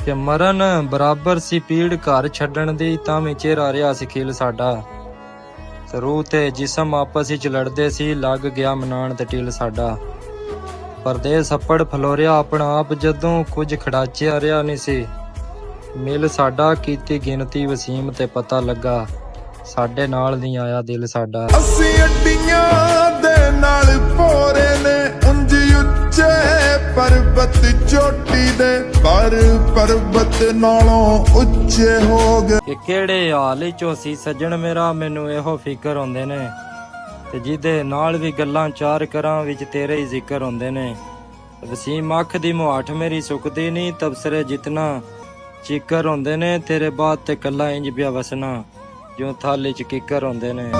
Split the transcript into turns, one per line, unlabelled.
ਕਿ ਮਰਨ ਬਰਾਬਰ ਸੀ ਪੀੜ ਘਰ ਛੱਡਣ ਦੀ, ਤਾਂ ਵੀ ਚਿਹਰਾ ਰਿਹਾ ਸੀ ਖਿਲ ਸਾਡਾ। ਰੂਹ ਤੇ ਜਿਸਮ ਆਪਸ ਵਿੱਚ ਲੜਦੇ ਸੀ, ਲੱਗ ਗਿਆ ਮਨਾਣ ਤੇ ਟਿਲ ਸਾਡਾ। ਪਰਦੇਸ ਹੱਪੜ ਫਲੋਰਿਆ ਆਪਣਾ ਆਪ ਜਦੋਂ, ਕੁਝ ਖੜਾਚਿਆ ਰਿਹਾ ਨਹੀਂ ਸੀ ਮਿਲ ਸਾਡਾ। ਕੀਤੀ ਗਿਣਤੀ ਵਸੀਮ ਤੇ ਪਤਾ ਲੱਗਾ, ਸਾਡੇ ਨਾਲ ਨਹੀਂ ਆਇਆ ਦਿਲ ਸਾਡਾ।
ਅਸੀਂ ਅੱਡੀਆਂ ਦੇ ਨਾਲ ਭੋਰੇ ਨੇ, ਉਂਝ ਉੱਚੇ ਪਰਬਤ ਚੋਟੀ ਦੇ, ਪਰ ਪਰਬਤ ਨਾਲੋਂ ਉੱਚੇ ਹੋ ਗਏ।
ਕਿ ਕਿਹੜੇ ਹਾਲ ਚੋਂ ਸੀ ਸੱਜਣ ਮੇਰਾ, ਮੈਨੂੰ ਇਹੋ ਫਿਕਰ ਹੁੰਦੇ ਨੇ, ਤੇ ਜਿਹਦੇ ਨਾਲ ਵੀ ਗੱਲਾਂ ਚਾਰ ਕਰਾਂ ਵਿੱਚ ਤੇਰੇ ਹੀ ਜ਼ਿਕਰ ਹੁੰਦੇ ਨੇ। ਵਸੀਮ ਅੱਖ ਦੀ ਮੁਹਾਠ ਮੇਰੀ ਸੁੱਕਦੀ ਨਹੀਂ, ਤਬਸਰੇ ਜਿਤਨਾ ਚੀਕਰ ਹੁੰਦੇ ਨੇ, ਤੇਰੇ ਬਾਤ ਤੇ ਕੱਲਾ ਇੰਜ ਪਿਆ ਵਸਣਾ, ਜਿਉਂ ਥਾਲੀ ਚ ਕਿੱਕਰ ਹੁੰਦੇ ਨੇ।